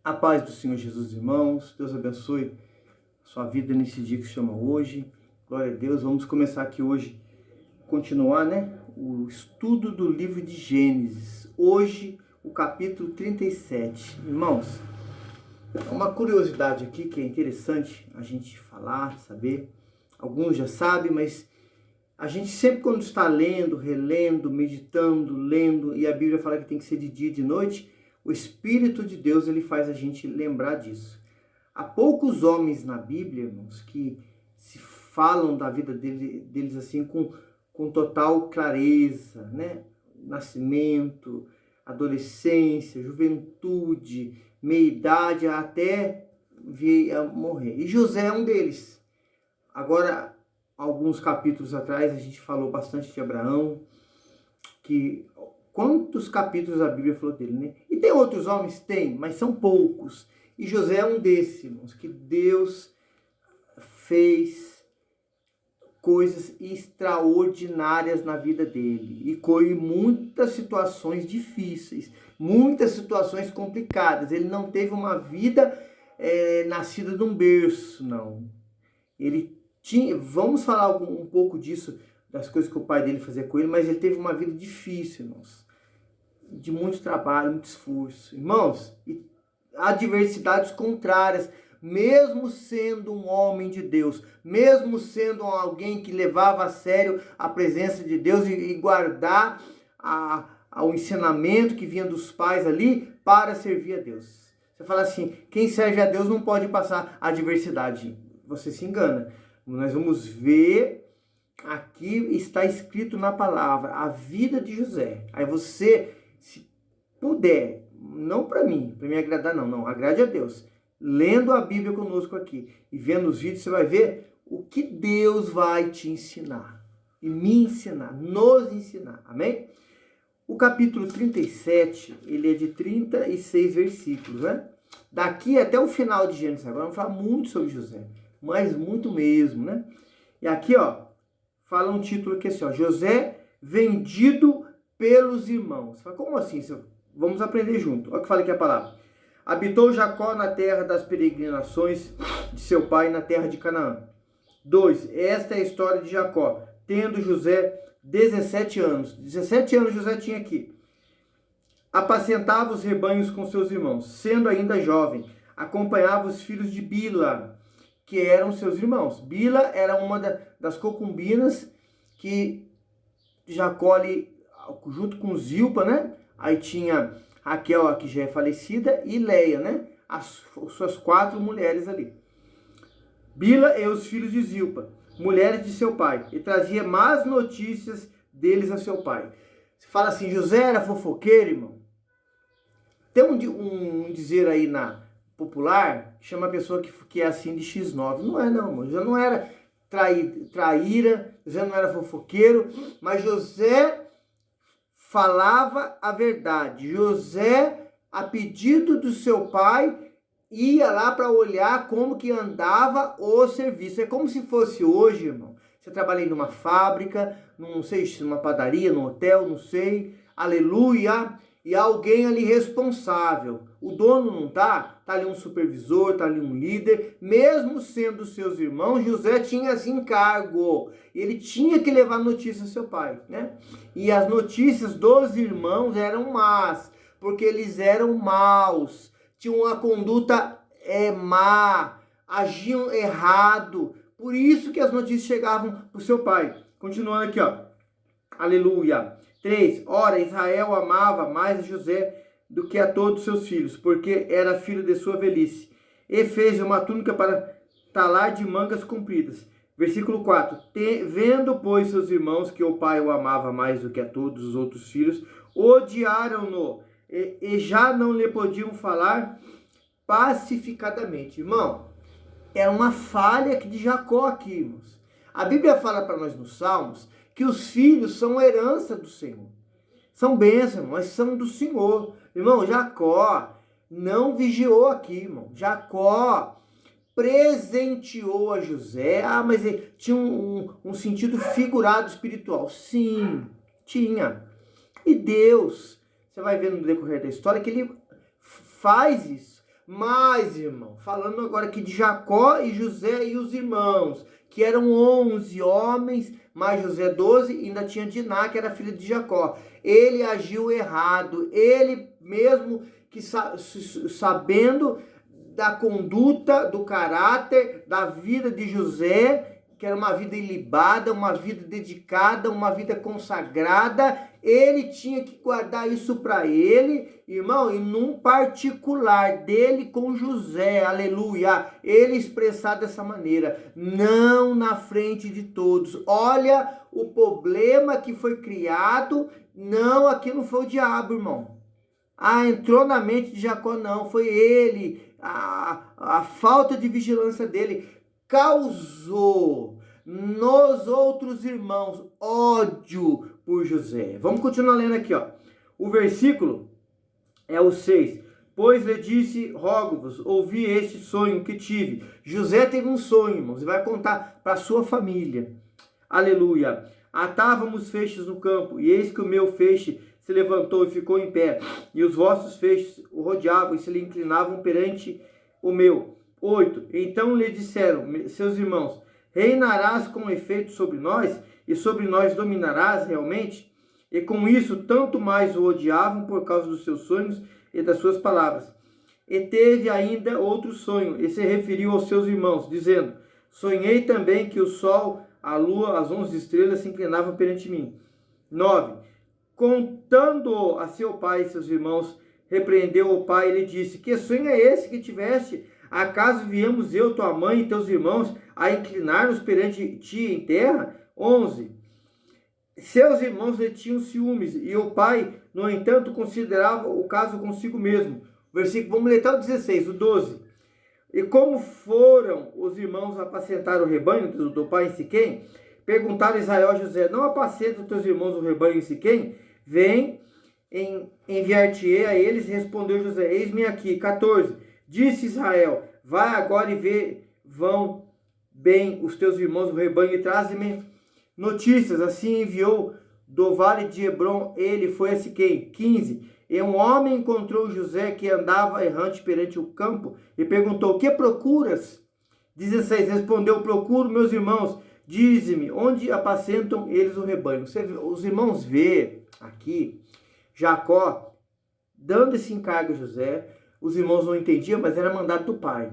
A paz do Senhor Jesus, irmãos. Deus abençoe a sua vida nesse dia que se chama hoje. Glória a Deus. Vamos começar aqui hoje, continuar, o estudo do livro de Gênesis. Hoje, o capítulo 37. Irmãos, uma curiosidade aqui que é interessante a gente falar, saber. Alguns já sabem, mas a gente sempre quando está lendo, relendo, meditando, lendo, e a Bíblia fala que tem que ser de dia e de noite, o Espírito de Deus, ele faz a gente lembrar disso. Há poucos homens na Bíblia, irmãos, que se falam da vida deles assim com total clareza, Nascimento, adolescência, juventude, meia-idade, até vir a morrer. E José é um deles. Agora, alguns capítulos atrás, a gente falou bastante de Abraão, que quantos capítulos a Bíblia falou dele, né? E tem outros homens? Tem, mas são poucos. E José é um desses, irmãos, que Deus fez coisas extraordinárias na vida dele. E colhe muitas situações difíceis, muitas situações complicadas. Ele não teve uma vida nascida de um berço, não. Ele tinha, vamos falar um pouco disso, das coisas que o pai dele fazia com ele, mas ele teve uma vida difícil, irmãos. De muito trabalho, muito esforço. Irmãos, e adversidades contrárias, mesmo sendo um homem de Deus, mesmo sendo alguém que levava a sério a presença de Deus e guardar o ensinamento que vinha dos pais ali para servir a Deus. Você fala assim, quem serve a Deus não pode passar adversidade. Você se engana. Nós vamos ver, aqui está escrito na palavra, a vida de José. Aí você, se puder, não para mim agradar não, agrade a Deus. Lendo a Bíblia conosco aqui e vendo os vídeos, você vai ver o que Deus vai te ensinar. E me ensinar, nos ensinar. Amém? O capítulo 37, ele é de 36 versículos, né? Daqui até o final de Gênesis, agora vamos falar muito sobre José. Mas muito mesmo, né? E aqui, fala um título aqui assim, José vendido pelos irmãos. Fala, como assim? Vamos aprender junto. Olha o que fala aqui a palavra. Habitou Jacó na terra das peregrinações de seu pai, na terra de Canaã. 2. Esta é a história de Jacó, tendo José 17 anos. 17 anos José tinha aqui. Apacentava os rebanhos com seus irmãos. Sendo ainda jovem, acompanhava os filhos de Bila, que eram seus irmãos. Bila era uma das concubinas que Jacó, junto com Zilpa, né? Aí tinha Raquel, que já é falecida, e Leia, né? As suas 4 mulheres ali. Bila e os filhos de Zilpa, mulheres de seu pai, e trazia más notícias deles a seu pai. Você fala assim, José era fofoqueiro, irmão? Tem um dizer aí na popular, chama a pessoa que é assim de X9. Não é não, irmão. José não era traíra, José não era fofoqueiro, mas José falava a verdade. José, a pedido do seu pai, ia lá para olhar como que andava o serviço. É como se fosse hoje, irmão. Você trabalha em uma fábrica, não sei, numa padaria, num hotel, não sei. Aleluia! E alguém ali responsável. O dono não tá ali um supervisor, tá ali um líder. Mesmo sendo seus irmãos, José tinha esse encargo. Ele tinha que levar notícia ao seu pai, né? E as notícias dos irmãos eram más, porque eles eram maus, tinham uma conduta má, agiam errado. Por isso que as notícias chegavam pro seu pai. Continuando aqui, Aleluia. 3. Ora, Israel amava mais a José do que a todos seus filhos, porque era filho de sua velhice. E fez uma túnica para talar de mangas compridas. Versículo 4. Vendo, pois, seus irmãos que o pai o amava mais do que a todos os outros filhos, odiaram-no e já não lhe podiam falar pacificadamente. Irmão, era uma falha de Jacó aqui, irmãos. A Bíblia fala para nós nos Salmos que os filhos são herança do Senhor. São bênçãos, mas são do Senhor. Irmão, Jacó não vigiou aqui, irmão. Jacó presenteou a José. Mas ele tinha um sentido figurado espiritual. Sim, tinha. E Deus, você vai ver no decorrer da história que ele faz isso. Mas, irmão, falando agora aqui de Jacó e José e os irmãos, que eram 11 homens, mais José 12, e ainda tinha Diná, que era filha de Jacó. Ele agiu errado, ele mesmo que sabendo da conduta, do caráter, da vida de José, que era uma vida ilibada, uma vida dedicada, uma vida consagrada, ele tinha que guardar isso para ele, irmão, e num particular dele com José, aleluia, ele expressar dessa maneira, não na frente de todos. Olha o problema que foi criado, não, aqui não foi o diabo, irmão. Entrou na mente de Jacó, não, foi ele, a falta de vigilância dele causou nos outros irmãos ódio por José. Vamos continuar lendo aqui, ó. O versículo é o 6. Pois lhe disse, rogo-vos, ouvi este sonho que tive. José teve um sonho, irmãos, e vai contar para sua família. Aleluia. Atávamos feixes no campo, e eis que o meu feixe se levantou e ficou em pé, e os vossos feixes o rodeavam e se lhe inclinavam perante o meu. 8. Então lhe disseram seus irmãos, reinarás com efeito sobre nós, e sobre nós dominarás realmente? E com isso, tanto mais o odiavam por causa dos seus sonhos e das suas palavras. E teve ainda outro sonho, e se referiu aos seus irmãos, dizendo, sonhei também que o sol, a lua, as 11 estrelas se inclinavam perante mim. 9. Contando a seu pai e seus irmãos, repreendeu o pai e lhe disse, que sonho é esse que tiveste? Acaso viemos eu, tua mãe e teus irmãos a inclinar-nos perante ti em terra? 11. Seus irmãos lhe tinham ciúmes, e o pai, no entanto, considerava o caso consigo mesmo. Versículo, vamos ler até o 16, o 12. E como foram os irmãos apacentar o rebanho do pai em Siquém, perguntaram Israel a José, não apacenta os teus irmãos o rebanho em Siquém? Vem, enviar-te-ei a eles, respondeu José, eis-me aqui. 14. Disse Israel, vai agora e vê, vão bem os teus irmãos o rebanho e traze-me notícias. Assim enviou do vale de Hebron, ele foi a Siquém. 15. E um homem encontrou José que andava errante perante o campo e perguntou, que procuras? 16. Respondeu, procuro meus irmãos, dize-me, onde apacentam eles o rebanho? Os irmãos vê aqui Jacó dando esse encargo a José. Os irmãos não entendiam, mas era mandado do pai.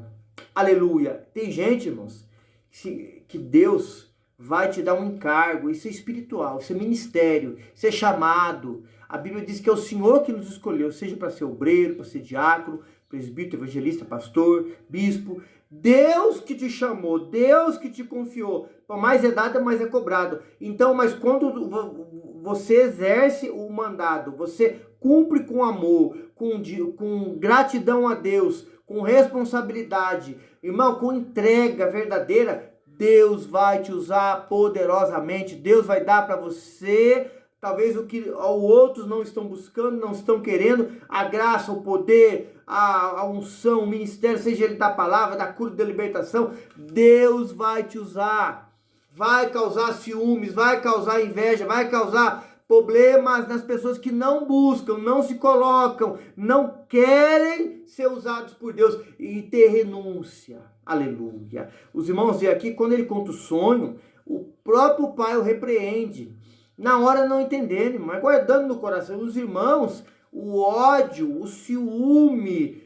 Aleluia. Tem gente, irmãos, que Deus vai te dar um encargo. Isso é espiritual, isso é ministério, isso é chamado. A Bíblia diz que é o Senhor que nos escolheu, seja para ser obreiro, para ser diácono, presbítero, evangelista, pastor, bispo. Deus que te chamou, Deus que te confiou. Por mais é dado, mais é cobrado. Então, mas quando você exerce o mandado, você cumpre com amor, com gratidão a Deus, com responsabilidade, irmão, com entrega verdadeira, Deus vai te usar poderosamente. Deus vai dar para você, talvez o que outros não estão buscando, não estão querendo, a graça, o poder, a unção, o ministério, seja ele da palavra, da cura, da libertação. Deus vai te usar. Vai causar ciúmes, vai causar inveja, vai causar problemas nas pessoas que não buscam, não se colocam, não querem ser usados por Deus e ter renúncia. Aleluia. Os irmãos veem aqui, quando ele conta o sonho, o próprio pai o repreende. Na hora não entenderem, mas guardando no coração. Os irmãos, o ódio, o ciúme,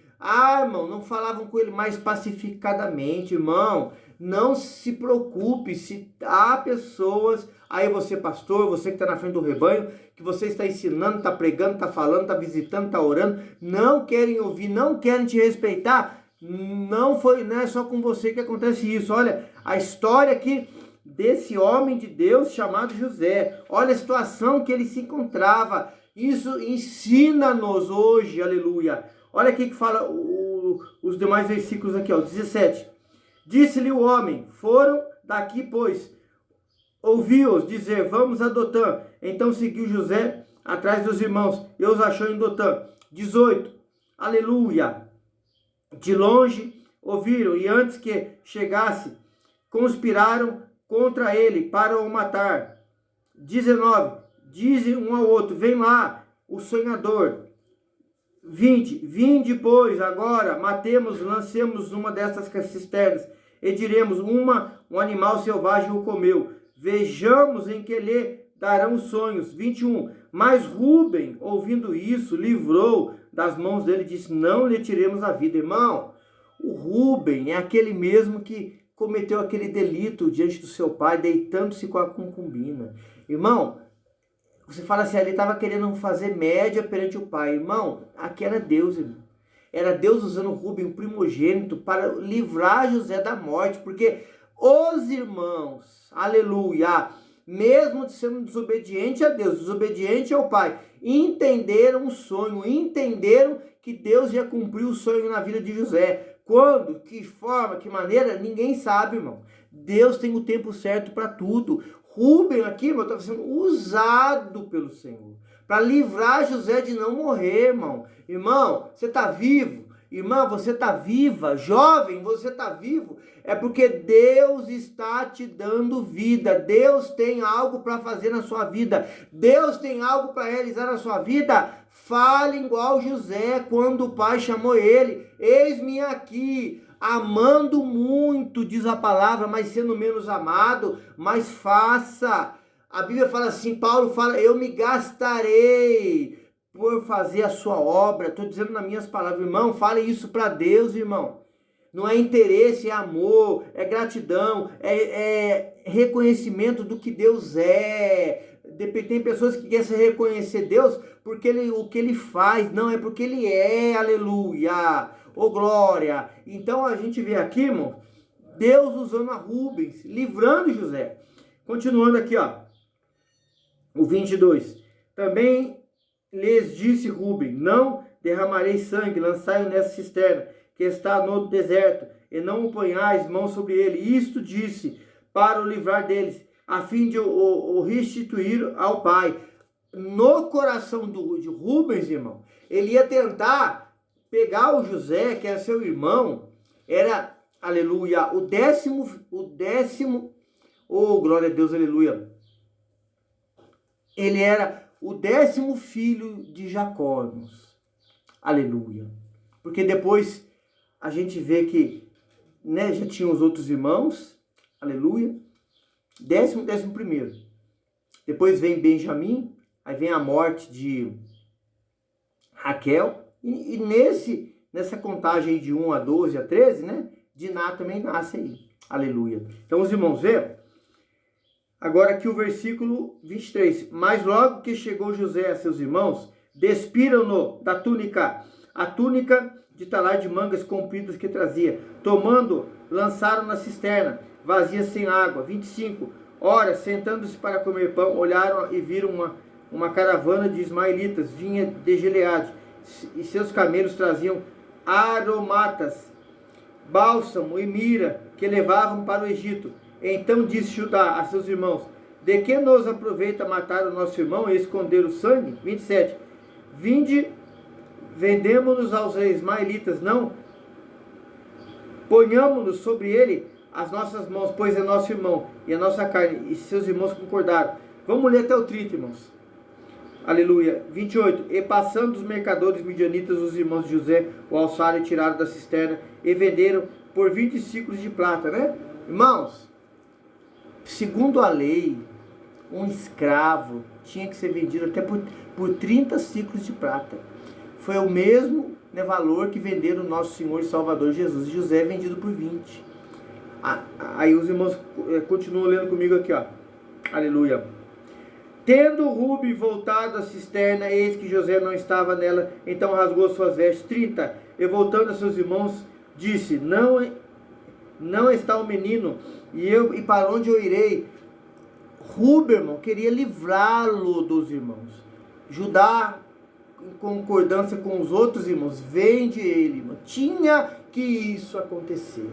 irmão, não falavam com ele mais pacificadamente, irmão. Não se preocupe, se há pessoas, aí você pastor, você que está na frente do rebanho, que você está ensinando, está pregando, está falando, está visitando, está orando, não querem ouvir, não querem te respeitar, não é só com você que acontece isso. Olha, a história aqui desse homem de Deus chamado José, olha a situação que ele se encontrava, isso ensina-nos hoje, aleluia. Olha aqui que fala os demais versículos aqui, ó, 17. Disse-lhe o homem, foram daqui, pois, ouviu-os dizer, vamos a Dotã. Então seguiu José atrás dos irmãos, e os achou em Dotã. 18, aleluia. De longe ouviram, e antes que chegasse, conspiraram contra ele para o matar. 19, dizem um ao outro, vem lá, o sonhador. Vinde, pois, agora, matemos, lancemos uma dessas cisternas, e diremos, um animal selvagem o comeu. Vejamos em que lhe darão sonhos. 21. Mas Rúben, ouvindo isso, livrou das mãos dele e disse, não lhe tiremos a vida. Irmão, o Rúben é aquele mesmo que cometeu aquele delito diante do seu pai, deitando-se com a concubina. Irmão, você fala assim, ele estava querendo fazer média perante o pai. Irmão, aqui era Deus, irmão. Era Deus usando Rúben, o primogênito, para livrar José da morte. Porque os irmãos, aleluia, mesmo sendo desobediente a Deus, desobediente ao pai, entenderam o sonho, entenderam que Deus ia cumprir o sonho na vida de José. Quando, que forma, que maneira, ninguém sabe, irmão. Deus tem o tempo certo para tudo. Rúben aqui, irmão, está sendo usado pelo Senhor para livrar José de não morrer, irmão. Irmão, você está vivo. Irmã, você está viva. Jovem, você está vivo. É porque Deus está te dando vida. Deus tem algo para fazer na sua vida. Deus tem algo para realizar na sua vida. Fale igual José quando o pai chamou ele. Eis-me aqui. Amando muito, diz a palavra, mas sendo menos amado, mas faça. A Bíblia fala assim, Paulo fala, eu me gastarei por fazer a sua obra. Estou dizendo nas minhas palavras, irmão, fale isso para Deus, irmão. Não é interesse, é amor, é gratidão, é reconhecimento do que Deus é. Tem pessoas que querem reconhecer Deus porque o que ele faz, não, é porque ele é, aleluia. Ô glória! Então a gente vê aqui, irmão, Deus usando a Rubens, livrando José. Continuando aqui, ó, o 22. Também lhes disse Rubem, não derramarei sangue, lançai-o nessa cisterna, que está no deserto, e não o ponhais mão sobre ele. Isto disse, para o livrar deles, a fim de o restituir ao pai. No coração de Rubens, irmão, ele ia tentar pegar o José, que era seu irmão, era, aleluia, o décimo, oh, glória a Deus, aleluia. Ele era o 10º filho de Jacó, irmãos. Aleluia. Porque depois a gente vê que, né, já tinha os outros irmãos, aleluia. 11º. Depois vem Benjamim, aí vem a morte de Raquel. E nessa contagem de 1 a 12 a 13, né? Diná também nasce aí. Aleluia. Então os irmãos vê. Agora aqui o versículo 23. Mas logo que chegou José a seus irmãos, despiram-no da túnica, a túnica de talar de mangas compridas que trazia. Tomando, lançaram na cisterna, vazia sem água. 25. Ora, sentando-se para comer pão, olharam e viram uma caravana de ismaelitas, vinha de Gileade, e seus camelos traziam aromatas, bálsamo e mira, que levavam para o Egito. Então disse Judá a seus irmãos, de que nos aproveita matar o nosso irmão e esconder o sangue? 27. Vinde, vendemo-nos aos ismaelitas, não? Ponhamo-nos sobre ele as nossas mãos, pois é nosso irmão e a nossa carne. E seus irmãos concordaram. Vamos ler até o 30, irmãos. Aleluia. 28. E passando os mercadores midianitas, os irmãos de José o alçaram e tiraram da cisterna e venderam por 20 ciclos de prata, né? Irmãos, segundo a lei, um escravo tinha que ser vendido até por 30 ciclos de prata. Foi o mesmo, né, valor que venderam o nosso Senhor e Salvador Jesus. José é vendido por 20. Aí os irmãos continuam lendo comigo aqui, ó. Aleluia. Tendo Rubem voltado à cisterna, eis que José não estava nela, então rasgou suas vestes. 30. E voltando a seus irmãos, disse, não está o menino, e para onde eu irei? Rubem, irmão, queria livrá-lo dos irmãos. Judá, em concordância com os outros irmãos, vende ele, irmão. Tinha que isso acontecer.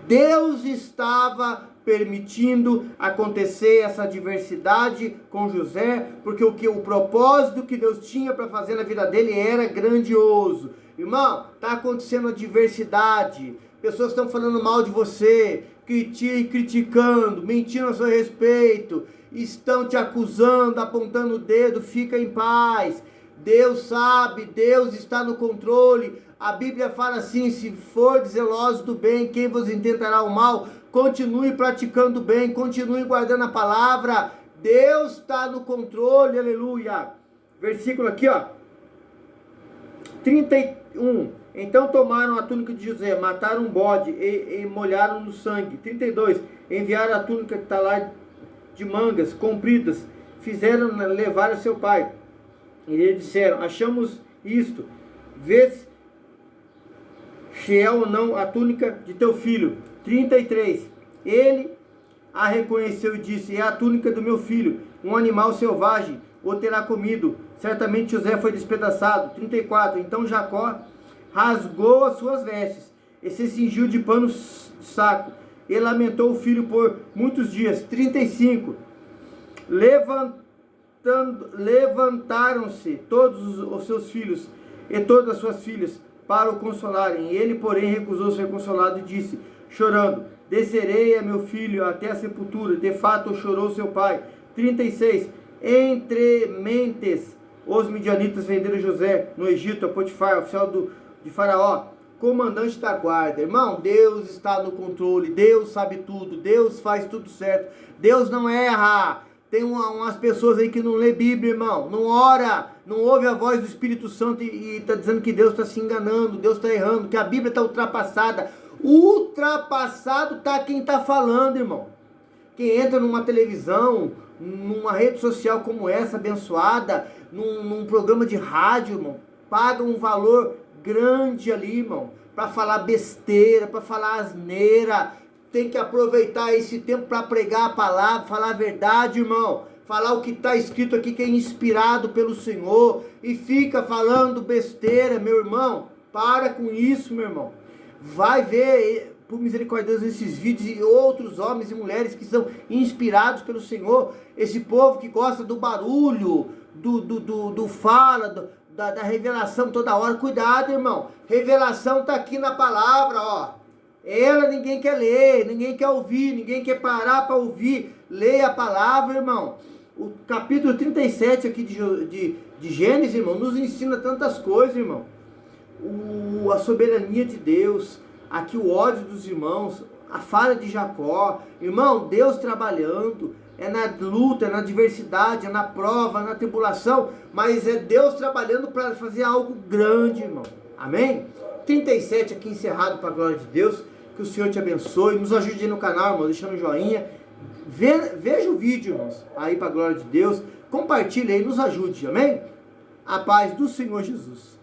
Deus estava permitindo acontecer essa adversidade com José, porque o propósito que Deus tinha para fazer na vida dele era grandioso. Irmão, está acontecendo adversidade, pessoas estão falando mal de você, criticando, mentindo a seu respeito, estão te acusando, apontando o dedo. Fica em paz. Deus sabe, Deus está no controle. A Bíblia fala assim: se for zeloso do bem, quem vos intentará o mal? Continue praticando o bem, continue guardando a palavra. Deus está no controle, aleluia. Versículo aqui, ó, 31. Então tomaram a túnica de José, mataram um bode e molharam no sangue. 32. Enviaram a túnica que está lá de mangas compridas, fizeram levar a seu pai. E eles disseram: achamos isto, vês se é ou não a túnica de teu filho. 33. Ele a reconheceu e disse: é a túnica do meu filho. Um animal selvagem o terá comido. Certamente José foi despedaçado. 34. Então Jacó rasgou as suas vestes e se cingiu de pano de saco e lamentou o filho por muitos dias. 35. Levantaram-se todos os seus filhos e todas as suas filhas para o consolarem. Ele, porém, recusou ser consolado e disse, chorando: descerei a meu filho até a sepultura. De fato, chorou seu pai. 36. Entre mentes, os midianitas venderam José no Egito a Potifar, oficial de Faraó, comandante da guarda. Irmão, Deus está no controle, Deus sabe tudo, Deus faz tudo certo, Deus não erra. Tem umas pessoas aí que não lê Bíblia, irmão, não ora, não ouve a voz do Espírito Santo e está dizendo que Deus está se enganando, Deus está errando, que a Bíblia está ultrapassada. Ultrapassado está quem está falando, irmão. Quem entra numa televisão, numa rede social como essa, abençoada, num programa de rádio, irmão, paga um valor grande ali, irmão, para falar besteira, para falar asneira. Tem que aproveitar esse tempo para pregar a palavra, falar a verdade, irmão. Falar o que está escrito aqui, que é inspirado pelo Senhor. E fica falando besteira, meu irmão. Para com isso, meu irmão. Vai ver, por misericórdia de Deus, esses vídeos e outros homens e mulheres que são inspirados pelo Senhor. Esse povo que gosta do barulho, do fala, da revelação toda hora. Cuidado, irmão. Revelação está aqui na palavra, ó. Ela ninguém quer ler, ninguém quer ouvir, ninguém quer parar para ouvir. Leia a palavra, irmão. O capítulo 37 aqui de Gênesis, irmão, nos ensina tantas coisas, irmão. A soberania de Deus, aqui o ódio dos irmãos, a falha de Jacó. Irmão, Deus trabalhando, é na luta, é na adversidade, é na prova, na tribulação, mas é Deus trabalhando para fazer algo grande, irmão. Amém? 37 aqui encerrado para a glória de Deus. Que o Senhor te abençoe. Nos ajude aí no canal, irmão, deixando um joinha. Veja o vídeo, irmãos, aí para a glória de Deus. Compartilhe aí, nos ajude, amém? A paz do Senhor Jesus.